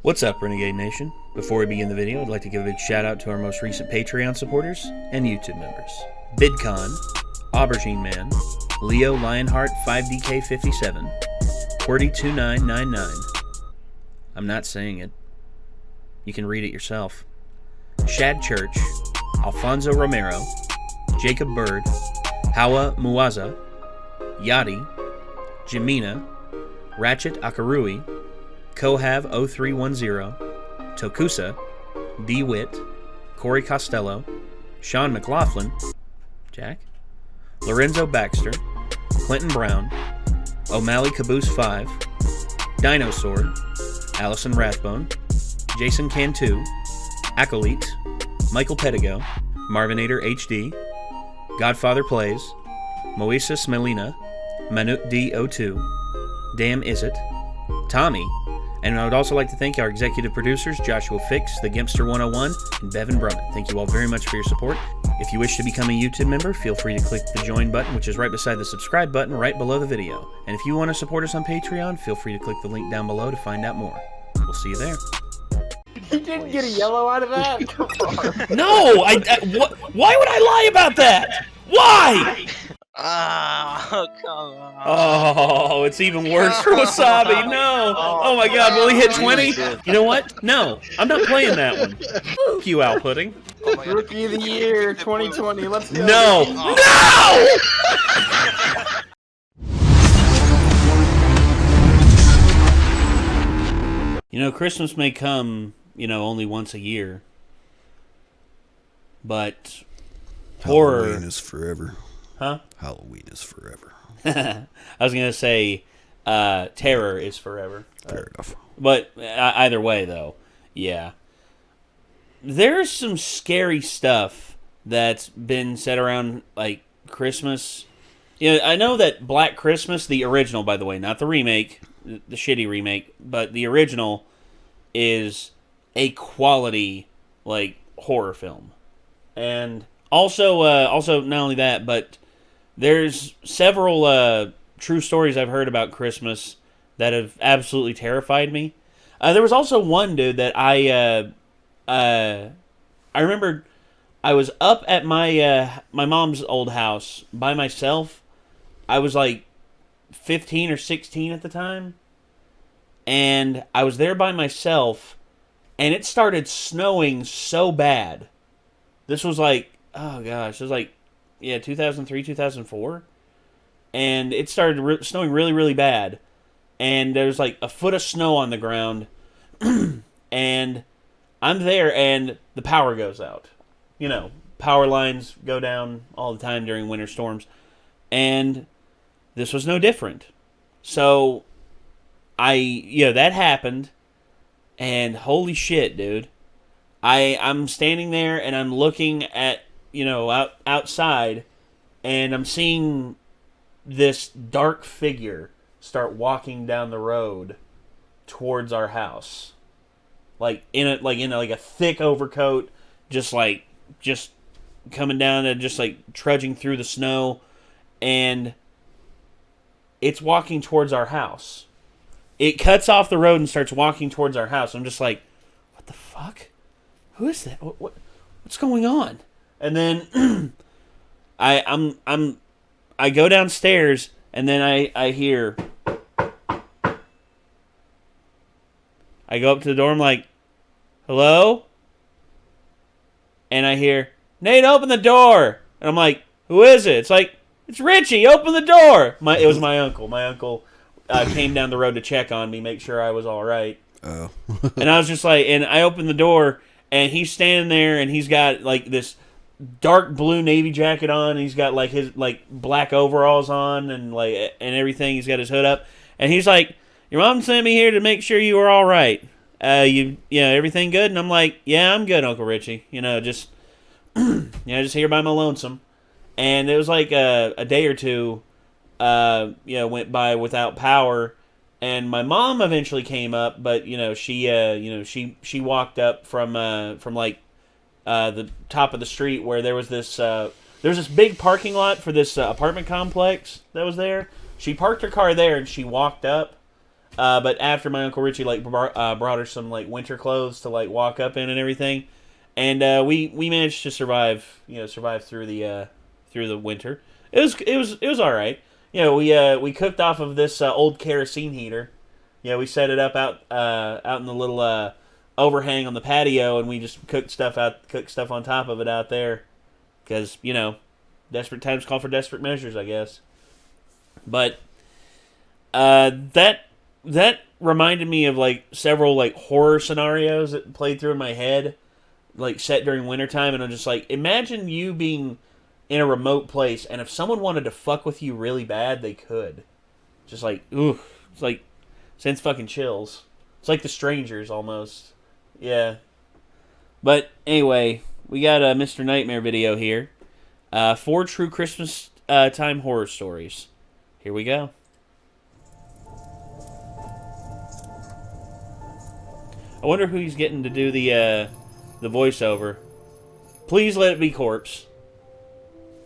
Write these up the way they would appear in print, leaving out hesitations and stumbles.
What's up, Renegade Nation? Before we begin the video, I'd like to give a big shout out to our most recent Patreon supporters and YouTube members. Bidcon, Aubergine Man, Leo Lionheart 5DK57, QWERTY2999. I'm not saying it. You can read it yourself. Shad Church, Alfonso Romero, Jacob Bird, Hawa Muaza, Yadi, Jimina, Ratchet Akarui, Kohav 0310, Tokusa, D. Witt, Corey Costello, Sean McLaughlin, Jack, Lorenzo Baxter, Clinton Brown, O'Malley Caboose 5, Dinosaur, Allison Rathbone, Jason Cantu, Acoleyte, Michael Pedigo, Marvinator HD, Godfather Plays, Moises Melina, Manut D02, Damn Is It, Tommy, and I would also like to thank our executive producers, Joshua Fix, The Gimpster 101, and Bevan Brummett. Thank you all very much for your support. If you wish to become a YouTube member, feel free to click the join button, which is right beside the subscribe button right below the video. And if you want to support us on Patreon, feel free to click the link down below to find out more. We'll see you there. You didn't get a yellow out of that? Come on. No! Why would I lie about that? Why? Oh, come on. Oh, it's even worse for Wasabi. No. Oh my god, will he hit 20? You know what? No, I'm not playing that one. F you, Al Pudding. Rookie of the Year 2020. Let's go. No! No! You know, Christmas may come, only once a year. But horror... Halloween is forever. Huh? Halloween is forever. I was going to say terror is forever. Fair enough. But either way, though, yeah. There's some scary stuff that's been said around, like, Christmas. I know that Black Christmas, the original, by the way, not the remake, the shitty remake, but the original is a quality, like, horror film. And also not only that, but there's several true stories I've heard about Christmas that have absolutely terrified me. There was also one, dude, that I remember I was up at my mom's old house by myself. I was like 15 or 16 at the time. And I was there by myself, and it started snowing so bad. This was like, oh gosh, it was like, 2003, 2004. And it started snowing really, really bad. And there was like a foot of snow on the ground. And I'm there, and the power goes out. Power lines go down all the time during winter storms. And this was no different. So, that happened. And holy shit, dude. I'm standing there, and I'm looking at, outside, and I'm seeing this dark figure start walking down the road towards our house, like in a thick overcoat, just coming down and just like trudging through the snow, and it's walking towards our house. It cuts off the road and starts walking towards our house. I'm just like, what the fuck? Who is that? What's going on? And then I go downstairs, and then I hear. I go up to the door. I'm like, hello? And I hear, Nate, open the door. And I'm like, who is it? It's like, it's Richie. Open the door. It was my uncle. My uncle came down the road to check on me, make sure I was all right. Oh. And I was just like, and I opened the door. And he's standing there, and he's got, like, this dark blue navy jacket on. And he's got, like, his, like, black overalls on and everything. He's got his hood up. And he's like, your mom sent me here to make sure you were all right. Everything good? And I'm like, yeah, I'm good, Uncle Richie. Just here by my lonesome. And it was, like, a day or two, went by without power. And my mom eventually came up, but she walked up from the top of the street where there was this big parking lot for this apartment complex that was there. She parked her car there and she walked up, But after my Uncle Richie like brought her some like winter clothes to like walk up in and everything, and we managed to survive through the winter. It was all right. We cooked off of this old kerosene heater. We set it up out in the little overhang on the patio, and we just cooked stuff on top of it out there, because desperate times call for desperate measures, I guess. But that reminded me of like several like horror scenarios that played through in my head, like set during wintertime, and I'm just like, imagine you being in a remote place, and if someone wanted to fuck with you really bad, they could. Just like, ooh, it's like sends fucking chills. It's like The Strangers almost. Yeah. But anyway, we got a Mr. Nightmare video here. 4 true Christmas time horror stories. Here we go. I wonder who he's getting to do the voiceover. Please let it be Corpse.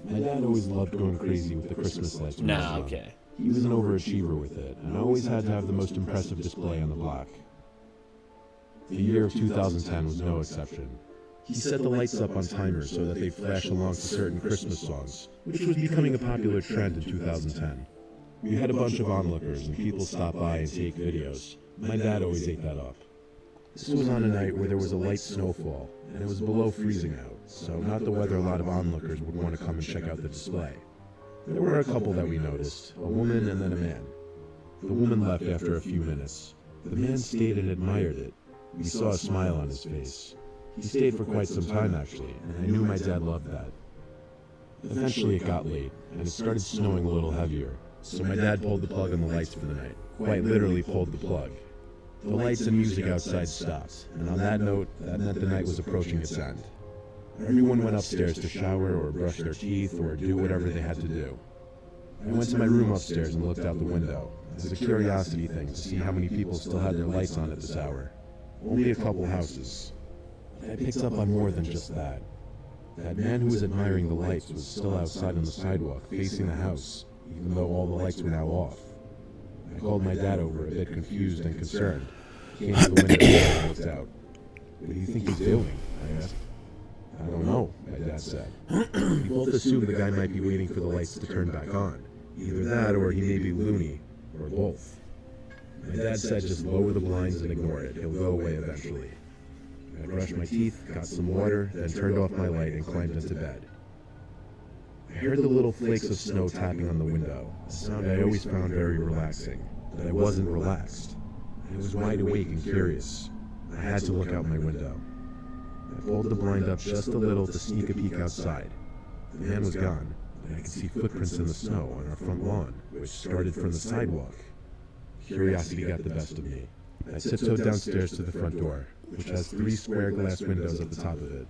My dad always loved going crazy with the Christmas lights. Nah, okay. He was an overachiever with it, and always had to have the most impressive display on the block. The year of 2010 was no exception. He set the lights up on timers so that they'd flash along to certain Christmas songs, which was becoming a popular trend in 2010. We had a bunch of onlookers, and people stopped by and take videos. My dad always ate that up. This was on a night where there was a light snowfall, and it was below freezing out, so not the weather a lot of onlookers would want to come and check out the display. There were a couple that we noticed, a woman and then a man. The woman left after a few minutes. The man stayed and admired it. We saw a smile on his face. He stayed for quite some time actually, and I knew my dad loved that. Eventually it got late, and it started snowing a little heavier, so my dad pulled the plug on the lights for the night. Quite literally pulled the plug. The lights and music outside stopped, and on that note, that meant the night was approaching its end. Everyone went upstairs to shower or brush their teeth or do whatever they had to do. I went to my room upstairs and looked out the window, as a curiosity thing to see how many people still had their lights on at this hour. Only a couple houses. But I picked up on more than just that. That man who was admiring the lights was still outside on the sidewalk, facing the house, even though all the lights were now off. I called my dad over, a bit confused and concerned. He came to the window and looked out. "What do you think he's doing?" I asked. "I don't know," my dad said. We both assumed the guy might be waiting for the lights to turn back on. Either that or he may be loony, or both. My dad said just lower the blinds and ignore it. He'll go away eventually. I brushed my teeth, got some water, then turned off my light and climbed into bed. I heard the little flakes of snow tapping on the window, a sound I always found very relaxing, but I wasn't relaxed. I was wide awake and curious. I had to look out my window. I pulled the blind up just a little to sneak a peek outside. The man was gone, and I could see footprints in the snow on our front lawn, which started from the sidewalk. Curiosity got the best of me. I tiptoed downstairs to the front door, which has 3 square glass windows at the top of it.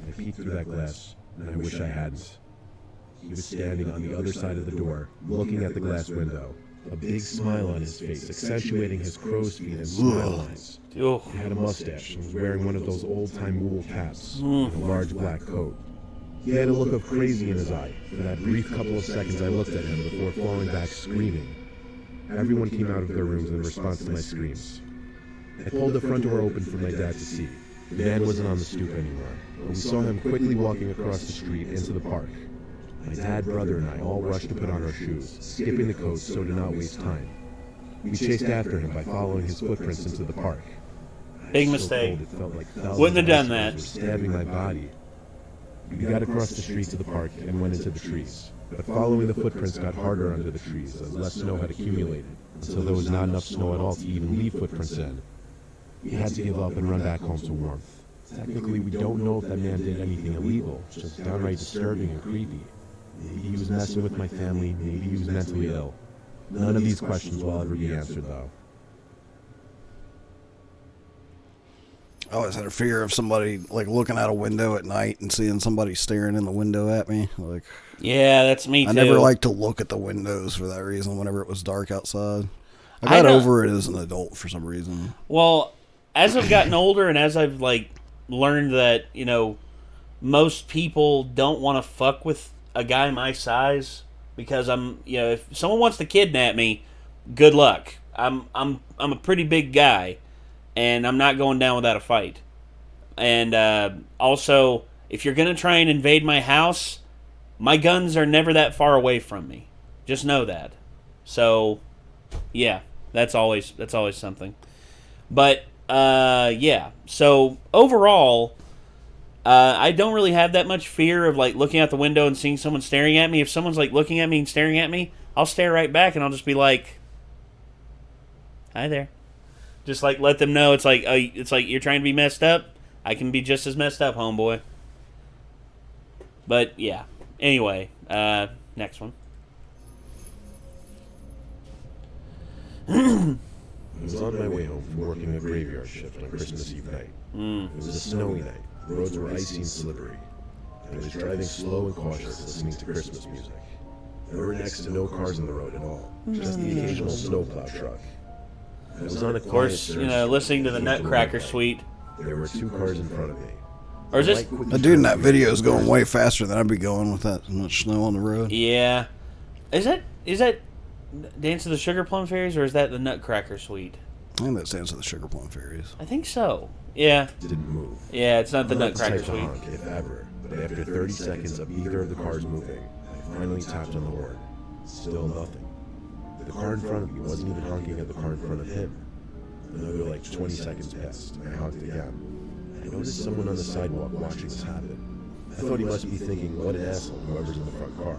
I peeked through that glass, and I wish I hadn't. He was standing on the other side of the door, looking at the glass window, a big smile on his face, accentuating his crow's feet and smile lines. He had a mustache and was wearing one of those old-time wool caps and a large black coat. He had a look of crazy in his eye. For that brief couple of seconds I looked at him before falling back screaming. Everyone came out of their rooms in response to my screams. I pulled the front door open for my dad to see. The man wasn't on the stoop anymore, but we saw him quickly walking across the street into the park. My dad, brother, and I all rushed to put on our shoes, skipping the coast so to not waste time. We chased after him by following his footprints into the park. Big mistake. It felt like Wouldn't have done that. were stabbing my body. We got across the street to the park and went into the trees. But following the footprints got harder under the trees as less snow had accumulated, until there was not enough snow at all to even leave footprints in. We had to give up and run back home to warmth. Technically, we don't know if that man did anything illegal, just downright disturbing and creepy. Maybe he was messing with my family, maybe he was mentally ill. None of these questions will ever be answered, though. I always had a fear of somebody like looking out a window at night and seeing somebody staring in the window at me. Like, yeah, that's me too. I never liked to look at the windows for that reason. Whenever it was dark outside, I got over it as an adult for some reason. Well, as I've gotten older and as I've like learned that most people don't want to fuck with a guy my size because I'm if someone wants to kidnap me, good luck. I'm a pretty big guy, and I'm not going down without a fight. And also, if you're gonna try and invade my house, my guns are never that far away from me. Just know that. So, yeah, that's always something. But yeah. So overall, I don't really have that much fear of like looking out the window and seeing someone staring at me. If someone's like looking at me and staring at me, I'll stare right back and I'll just be like, "Hi there." Just like let them know it's like you're trying to be messed up. I can be just as messed up, homeboy. But yeah. Anyway, next one. I was on my way home from working a graveyard shift on Christmas Eve night. It was a snowy night. The roads were icy and slippery. And I was driving slow and cautious, listening to Christmas music. There were next to no cars on the road at all, just the occasional snowplow truck. I was on a Of course, listening to the Nutcracker Suite. There were 2 cars in front of me. Or is this? The dude in that video is going way faster than I'd be going with that much snow on the road. Yeah. Is that Dance of the Sugar Plum Fairies, or is that the Nutcracker Suite? I think that's Dance of the Sugar Plum Fairies. I think so. Yeah. Didn't move. Yeah, it's not the I'm not Nutcracker type to Suite. honk, if ever, but after 30 seconds of either of the cars moving, I finally tapped on the horn. Still nothing. The car in front of me wasn't even honking at the car in front of him. Another like 20 seconds passed, and I honked again. I noticed someone on the sidewalk watching this happen. I thought he must be thinking, what an asshole, whoever's in the front car.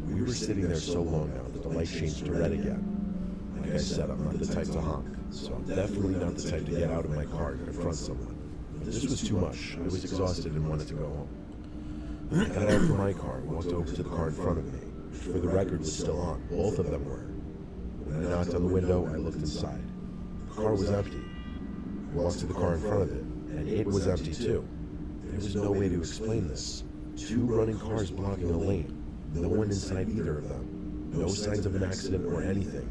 We were sitting there so long now that the light changed to red again. Like I said, I'm not the type to honk, so I'm definitely not the type to get out of my car and confront someone. But this was too much. I was exhausted and wanted to go home. I got out of my car and walked over to the car in front of me, which for the record was still on. Both of them were. When I knocked on the window, I looked inside. The car was empty. I walked to the car in front of it, and it was empty too. There was no way to explain this. 2 running cars blocking a lane. No one inside either of them. No signs of an accident or anything.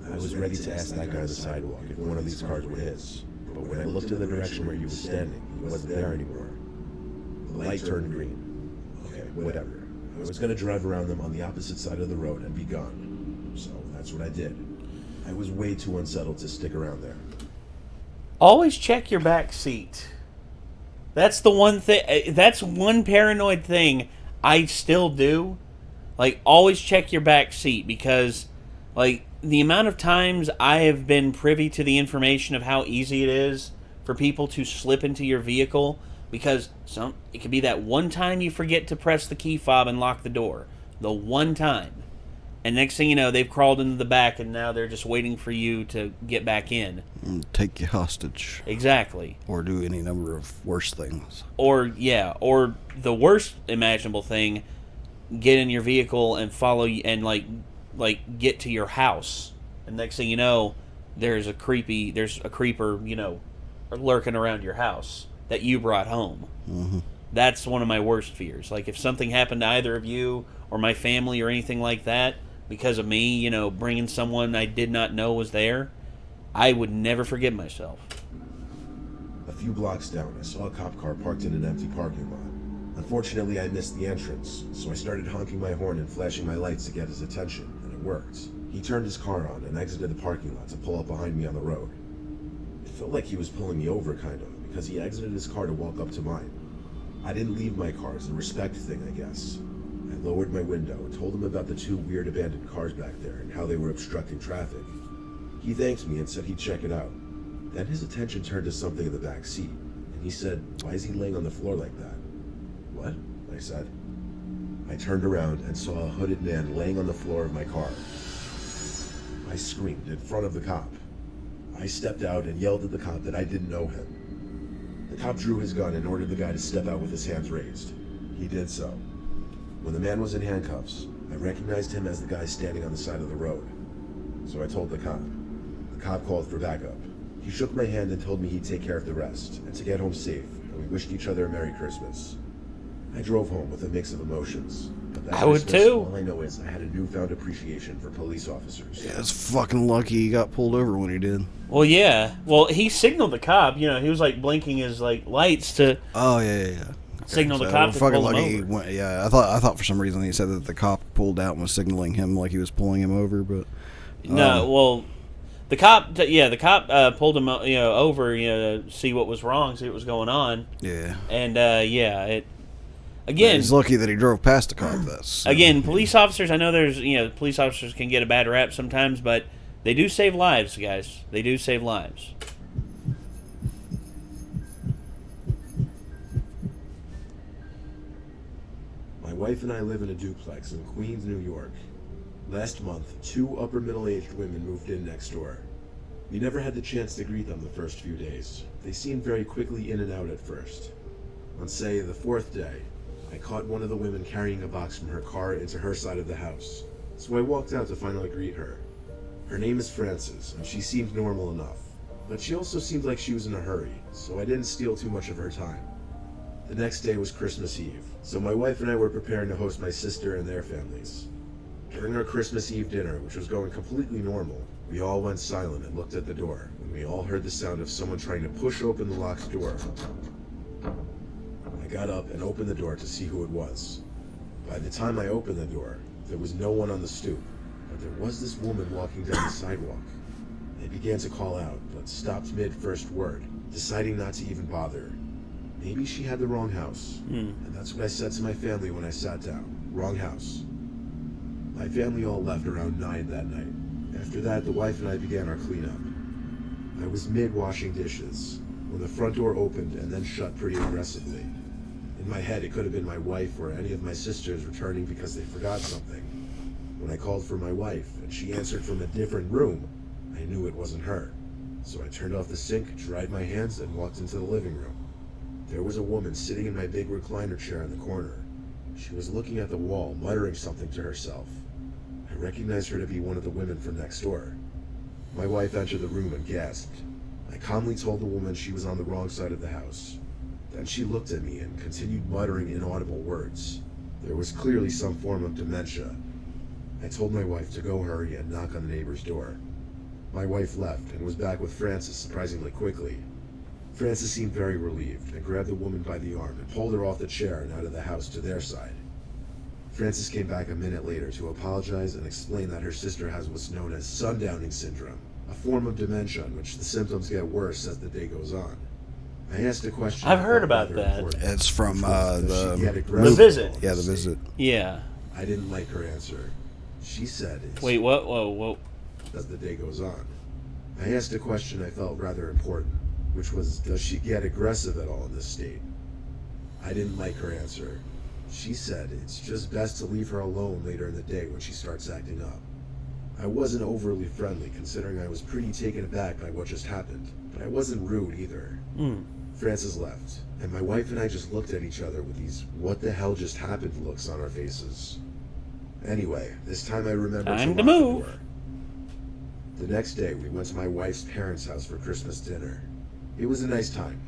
I was ready to ask that guy on the sidewalk if one of these cars were his. But when I looked in the direction where he was standing, he wasn't there anymore. The light turned green. Okay, whatever. I was going to drive around them on the opposite side of the road and be gone. So that's what I did. I was way too unsettled to stick around there. Always check your back seat. That's the one thing. That's one paranoid thing I still do. Like, always check your back seat, because, like, the amount of times I have been privy to the information of how easy it is for people to slip into your vehicle, because it could be that one time you forget to press the key fob and lock the door. The one time. And next thing you know, they've crawled into the back, and now they're just waiting for you to get back in. And take you hostage. Exactly. Or do any number of worse things. Or the worst imaginable thing, get in your vehicle and follow you, and like get to your house. And next thing you know, there's a creeper, lurking around your house that you brought home. Mm-hmm. That's one of my worst fears. Like, if something happened to either of you or my family or anything like that, because of me, bringing someone I did not know was there, I would never forgive myself. A few blocks down, I saw a cop car parked in an empty parking lot. Unfortunately, I missed the entrance, so I started honking my horn and flashing my lights to get his attention, and it worked. He turned his car on and exited the parking lot to pull up behind me on the road. It felt like he was pulling me over, kind of, because he exited his car to walk up to mine. I didn't leave my car as a respect thing, I guess. I lowered my window and told him about the 2 weird abandoned cars back there and how they were obstructing traffic. He thanked me and said he'd check it out. Then his attention turned to something in the back seat, and he said, "Why is he laying on the floor like that?" "What?" I said. I turned around and saw a hooded man laying on the floor of my car. I screamed in front of the cop. I stepped out and yelled at the cop that I didn't know him. The cop drew his gun and ordered the guy to step out with his hands raised. He did so. When the man was in handcuffs, I recognized him as the guy standing on the side of the road. So I told the cop. The cop called for backup. He shook my hand and told me he'd take care of the rest, and to get home safe, and we wished each other a Merry Christmas. I drove home with a mix of emotions. But that I would Christmas, too. All I know is I had a newfound appreciation for police officers. Yeah, it's fucking lucky he got pulled over when he did. Well, yeah. Well, he signaled the cop. He was like blinking his lights to. Oh yeah. Okay. Signal the So cop to fucking pull him lucky he over. went. Yeah, I thought for some reason he said that the cop pulled out and was signaling him like he was pulling him over, but No, well, The cop, pulled him, over, to see what was wrong, see what was going on. Yeah. And it again. He's lucky that he drove past the cop. That's Again, police officers. I know there's, police officers can get a bad rap sometimes, but they do save lives, guys. They do save lives. My wife and I live in a duplex in Queens, New York. Last month, 2 upper middle-aged women moved in next door. We never had the chance to greet them the first few days. They seemed very quickly in and out at first. On, say, the 4th day, I caught one of the women carrying a box from her car into her side of the house, so I walked out to finally greet her. Her name is Frances, and she seemed normal enough, but she also seemed like she was in a hurry, so I didn't steal too much of her time. The next day was Christmas Eve, so my wife and I were preparing to host my sister and their families. During our Christmas Eve dinner, which was going completely normal, we all went silent and looked at the door, when we all heard the sound of someone trying to push open the locked door. I got up and opened the door to see who it was. By the time I opened the door, there was no one on the stoop, but there was this woman walking down the sidewalk. I began to call out, but stopped mid-first word, deciding not to even bother. Maybe she had the wrong house, and that's what I said to my family when I sat down. Wrong house. My family all left around 9 that night. After that, the wife and I began our cleanup. I was mid-washing dishes when the front door opened and then shut pretty aggressively. In my head, it could have been my wife or any of my sisters returning because they forgot something. When I called for my wife and she answered from a different room, I knew it wasn't her. So I turned off the sink, dried my hands, and walked into the living room. There was a woman sitting in my big recliner chair in the corner. She was looking at the wall, muttering something to herself. I recognized her to be one of the women from next door. My wife entered the room and gasped. I calmly told the woman she was on the wrong side of the house. Then she looked at me and continued muttering inaudible words. There was clearly some form of dementia. I told my wife to go hurry and knock on the neighbor's door. My wife left and was back with Frances surprisingly quickly. Frances seemed very relieved and grabbed the woman by the arm and pulled her off the chair and out of the house to their side. Frances came back a minute later to apologize and explain that her sister has what's known as sundowning syndrome, a form of dementia in which the symptoms get worse as the day goes on. I asked a question. I've heard about that. It's from The Visit. Yeah, The Visit. Yeah. I didn't like her answer. She said it's Wait, what? Whoa. as the day goes on. I asked a question I felt rather important, which was, does she get aggressive at all in this state? I didn't like her answer. She said it's just best to leave her alone later in the day when she starts acting up. I wasn't overly friendly considering I was pretty taken aback by what just happened, but I wasn't rude either. Frances left, and my wife and I just looked at each other with these what the hell just happened looks on our faces. Anyway, this time I remembered Time to to lock the move. door. The next day, we went to my wife's parents' house for Christmas dinner. It was a nice time.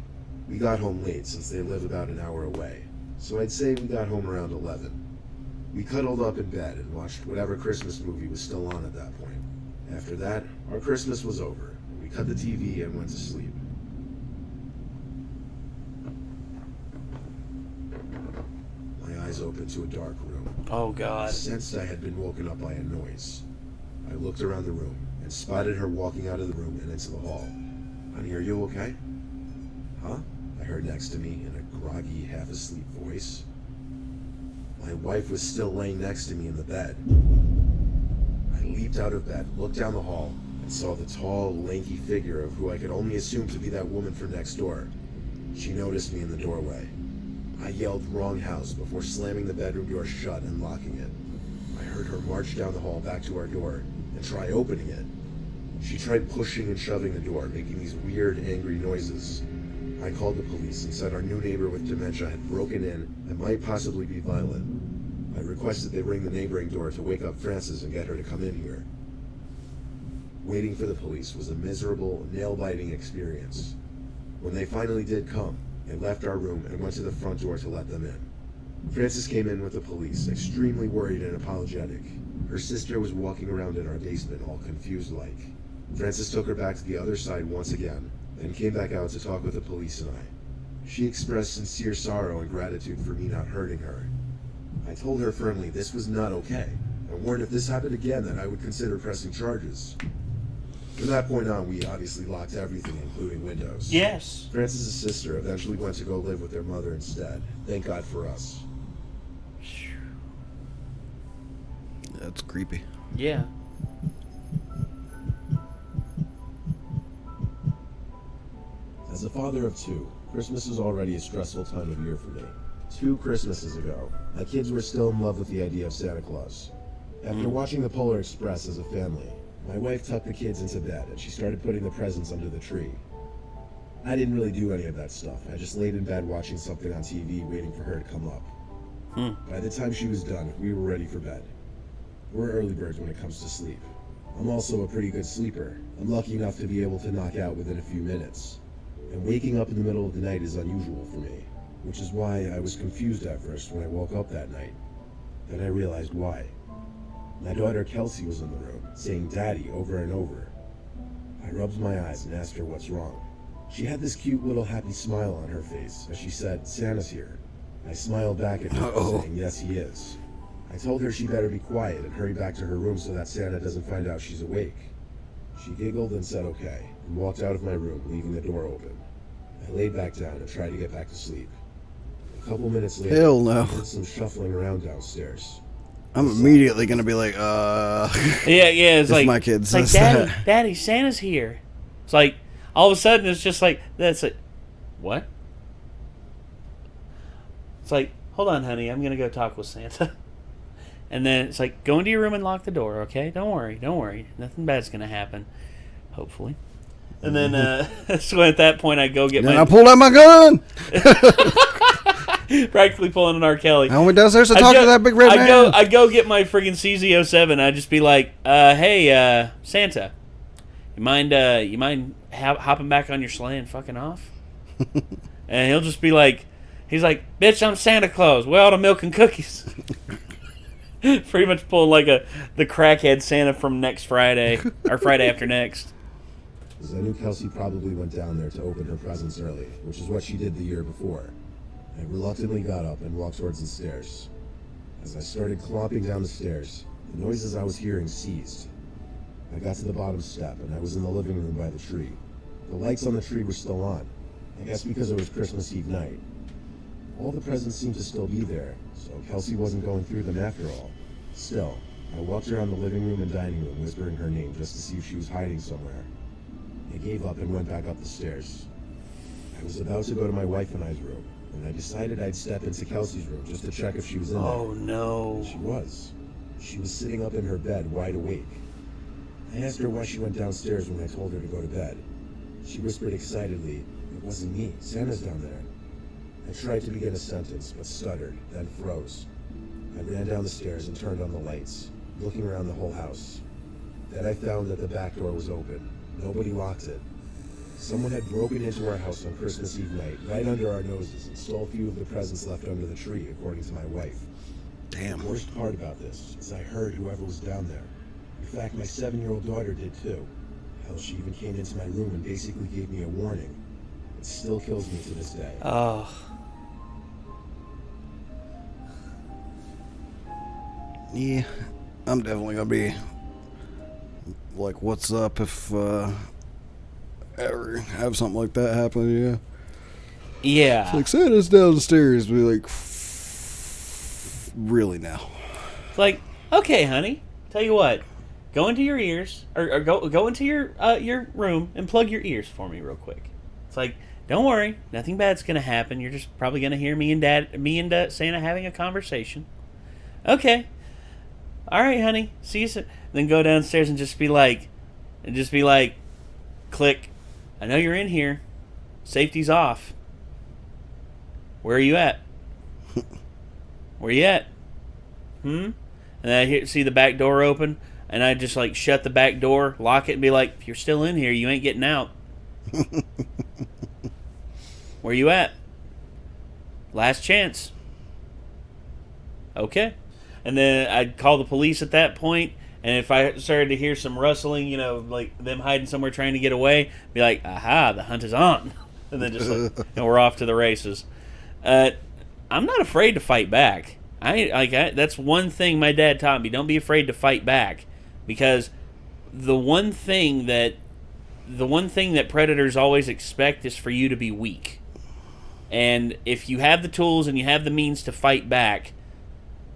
We got home late since they live about an hour away, so I'd say we got home around 11. We cuddled up in bed and watched whatever Christmas movie was still on at that point. After that, our Christmas was over. We cut the TV and went to sleep. My eyes opened to a dark room. Oh, I God. sensed I had been woken up by a noise. I looked around the room and spotted her walking out of the room and into the hall. Honey, are you okay? Huh? I heard next to me in a groggy, half-asleep voice. My wife was still laying next to me in the bed. I leaped out of bed, looked down the hall, and saw the tall, lanky figure of who I could only assume to be that woman from next door. She noticed me in the doorway. I yelled wrong house before slamming the bedroom door shut and locking it. I heard her march down the hall back to our door and try opening it. She tried pushing and shoving the door, making these weird, angry noises. I called the police and said our new neighbor with dementia had broken in and might possibly be violent. I requested they ring the neighboring door to wake up Frances and get her to come in here. Waiting for the police was a miserable, nail-biting experience. When they finally did come, they left our room and went to the front door to let them in. Frances came in with the police, extremely worried and apologetic. Her sister was walking around in our basement, all confused-like. Frances took her back to the other side once again, then came back out to talk with the police and I. She expressed sincere sorrow and gratitude for me not hurting her. I told her firmly this was not okay, and warned if this happened again that I would consider pressing charges. From that point on, we obviously locked everything, including windows. Yes. Francis' sister eventually went to go live with their mother instead. Thank God for us. That's creepy. Yeah. As a father of two, Christmas is already a stressful time of year for me. 2 Christmases ago, my kids were still in love with the idea of Santa Claus. After watching the Polar Express as a family, my wife tucked the kids into bed and she started putting the presents under the tree. I didn't really do any of that stuff. I just laid in bed watching something on TV waiting for her to come up. By the time she was done, we were ready for bed. We're early birds when it comes to sleep. I'm also a pretty good sleeper. I'm lucky enough to be able to knock out within a few minutes. And waking up in the middle of the night is unusual for me, which is why I was confused at first when I woke up that night. Then I realized why. My daughter Kelsey was in the room, saying "Daddy" over and over. I rubbed my eyes and asked her what's wrong. She had this cute little happy smile on her face as she said, "Santa's here." I smiled back at her, saying, "Yes, he is." I told her she better be quiet and hurry back to her room so that Santa doesn't find out she's awake. She giggled and said okay, and walked out of my room, leaving the door open. I laid back down and tried to get back to sleep. A couple minutes later, Hell no. I heard some shuffling around downstairs. I'm immediately gonna be like, Yeah, it's if like my kid it's like, says Daddy, that. Daddy, Santa's here. It's like all of a sudden it's just like that's like, what? It's like, hold on, honey, I'm gonna go talk with Santa. And then it's like, go into your room and lock the door, okay? Don't worry, nothing bad's gonna happen, hopefully. And then so at that point I go get Then my I pulled out my gun. practically pulling an R. Kelly. I went downstairs to talk to that big red man. I go get my friggin' CZ07. I'd just be like, hey, Santa, you mind hopping back on your sleigh and fucking off? And he'll just be like, he's like, bitch, I'm Santa Claus. Where all the milk and cookies? Pretty much pulling like the crackhead Santa from next Friday or Friday after next. Because I knew Kelsey probably went down there to open her presents early, which is what she did the year before. I reluctantly got up and walked towards the stairs. As I started clomping down the stairs, the noises I was hearing ceased. I got to the bottom step and I was in the living room by the tree. The lights on the tree were still on, I guess because it was Christmas Eve night. All the presents seemed to still be there, so Kelsey wasn't going through them after all. Still, I walked around the living room and dining room whispering her name just to see if she was hiding somewhere. I gave up and went back up the stairs. I was about to go to my wife and I's room, and I decided I'd step into Kelsey's room just to check if she was in there. Oh no. She was. She was sitting up in her bed, wide awake. I asked her why she went downstairs when I told her to go to bed. She whispered excitedly, "It wasn't me. Santa's down there." I tried to begin a sentence, but stuttered, then froze. I ran down the stairs and turned on the lights, looking around the whole house. Then I found that the back door was open. Nobody locked it. Someone had broken into our house on Christmas Eve night, right under our noses, and stole a few of the presents left under the tree, according to my wife. Damn. The worst part about this is I heard whoever was down there. In fact, my 7-year-old daughter did too. Hell, she even came into my room and basically gave me a warning. It still kills me to this day. Oh. Yeah, I'm definitely gonna be like, what's up if ever have something like that happen? Yeah. Yeah. It's like Santa's downstairs. Be like, really now? It's like, okay, honey. Tell you what, go into your ears, or go into your room and plug your ears for me real quick. It's like, don't worry, nothing bad's gonna happen. You're just probably gonna hear me and Santa having a conversation. Okay. All right, honey. See you soon. Then go downstairs and just be like, click. I know you're in here. Safety's off. Where are you at? Where you at? And then I see the back door open, and I just like shut the back door, lock it, and be like, if you're still in here, you ain't getting out. Where you at? Last chance. Okay. And then I'd call the police at that point, and if I started to hear some rustling, you know, like them hiding somewhere trying to get away, be like, aha, the hunt is on. And then just like, and we're off to the races. I'm not afraid to fight back. That's one thing my dad taught me. Don't be afraid to fight back, because the one thing that the one thing that predators always expect is for you to be weak. And if you have the tools and you have the means to fight back,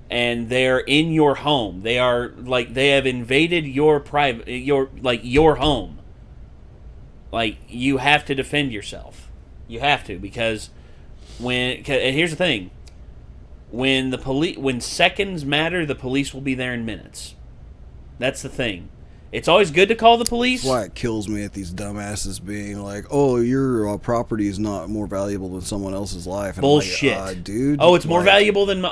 and they're in your home, they have invaded your home. Like, you have to defend yourself. You have to, because and here's the thing. When seconds matter, the police will be there in minutes. That's the thing. It's always good to call the police. That's why it kills me at these dumbasses being like, "Oh, your property is not more valuable than someone else's life." And Bullshit, I'm like, dude. Oh, it's more valuable than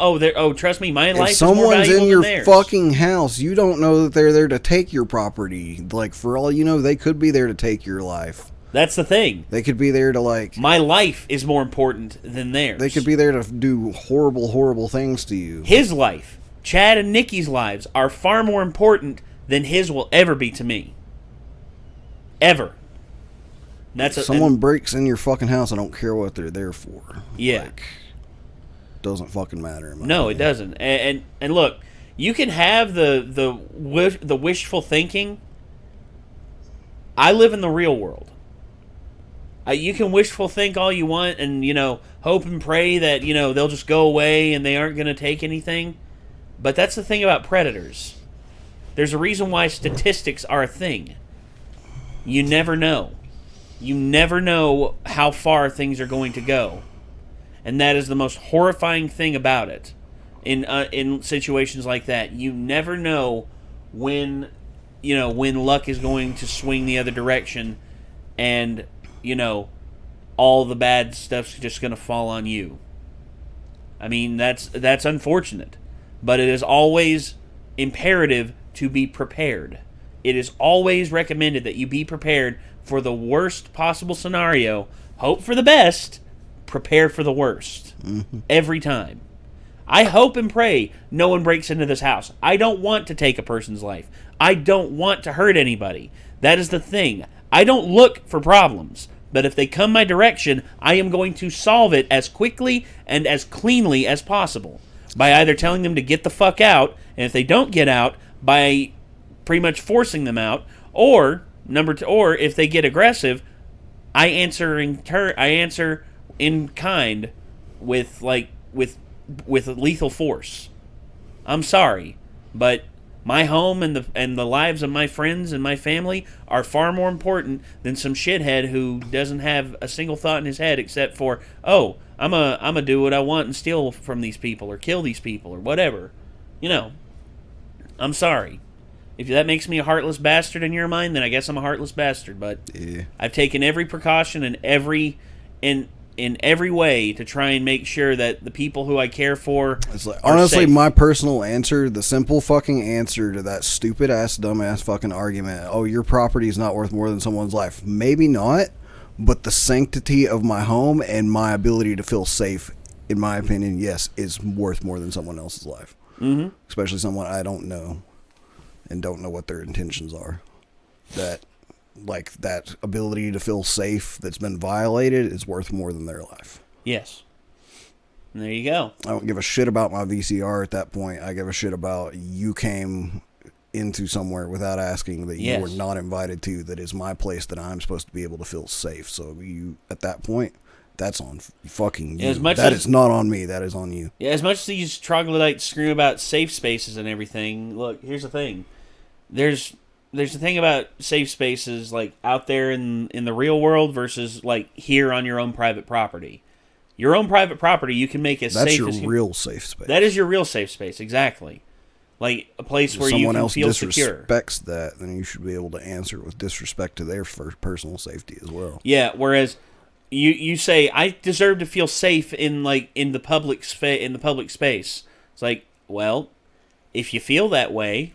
trust me, my life if is more someone's valuable in your than theirs. fucking house, you don't know that they're there to take your property. Like, for all you know, they could be there to take your life. That's the thing. They could be there to my life is more important than theirs. They could be there to do horrible, horrible things to you. His life, Chad and Nikki's lives, are far more important than his will ever be to me. Ever. Someone breaks in your fucking house, I don't care what they're there for. Yeah. Doesn't fucking matter. No, it doesn't. And look, you can have the wishful thinking. I live in the real world. You can wishful think all you want and, hope and pray that, they'll just go away and they aren't going to take anything. But that's the thing about predators. There's a reason why statistics are a thing. You never know. You never know how far things are going to go. And that is the most horrifying thing about it. In situations like that, you never know when luck is going to swing the other direction, and all the bad stuff's just going to fall on you. I mean, that's unfortunate, but it is always imperative to be prepared. It is always recommended that you be prepared for the worst possible scenario. Hope for the best, prepare for the worst. Mm-hmm. Every time. I hope and pray no one breaks into this house. I don't want to take a person's life. I don't want to hurt anybody. That is the thing. I don't look for problems, but if they come my direction, I am going to solve it as quickly and as cleanly as possible by either telling them to get the fuck out, and if they don't get out, by pretty much forcing them out, or or if they get aggressive, I answer in kind with lethal force. I'm sorry, but my home and the lives of my friends and my family are far more important than some shithead who doesn't have a single thought in his head except for, oh, I'm a do what I want and steal from these people or kill these people or whatever. I'm sorry. If that makes me a heartless bastard in your mind, then I guess I'm a heartless bastard. But yeah. I've taken every precaution and in every way to try and make sure that the people who I care for honestly safe. My personal answer, the simple fucking answer to that stupid ass dumbass fucking argument, oh, your property is not worth more than someone's life. Maybe not, but the sanctity of my home and my ability to feel safe, in my opinion, yes, is worth more than someone else's life. Mm-hmm. Especially someone I don't know and don't know what their intentions are. That ability to feel safe that's been violated is worth more than their life. Yes. And there you go. I don't give a shit about my VCR at that point. I give a shit about you came into somewhere without asking that you were not invited to, that is my place that I'm supposed to be able to feel safe. So you, at that point, that's on fucking you. That is not on me. That is on you. Yeah, as much as these troglodytes scream about safe spaces and everything, look, here's the thing. There's the thing about safe spaces out there in the real world versus here on your own private property. Your own private property, you can make as safe as... That's your real safe space. That is your real safe space, exactly. A place where you can feel secure. If someone else disrespects that, then you should be able to answer with disrespect to their personal safety as well. Yeah, whereas you say, I deserve to feel safe in the public space. It's well, if you feel that way,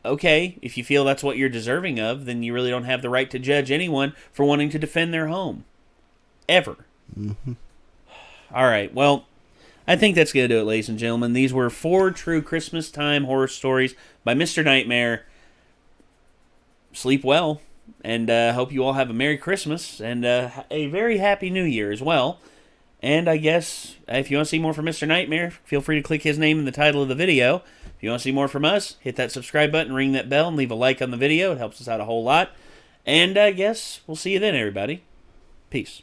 okay, if you feel that's what you're deserving of, then you really don't have the right to judge anyone for wanting to defend their home. Ever. Mm-hmm. All right, well, I think that's going to do it, ladies and gentlemen. These were 4 true Christmas time horror stories by Mr. Nightmare. Sleep well, and hope you all have a Merry Christmas and a very Happy New Year as well. And I guess if you want to see more from Mr. Nightmare, feel free to click his name in the title of the video. If you want to see more from us, hit that subscribe button, ring that bell, and leave a like on the video. It helps us out a whole lot. And I guess we'll see you then, everybody. Peace.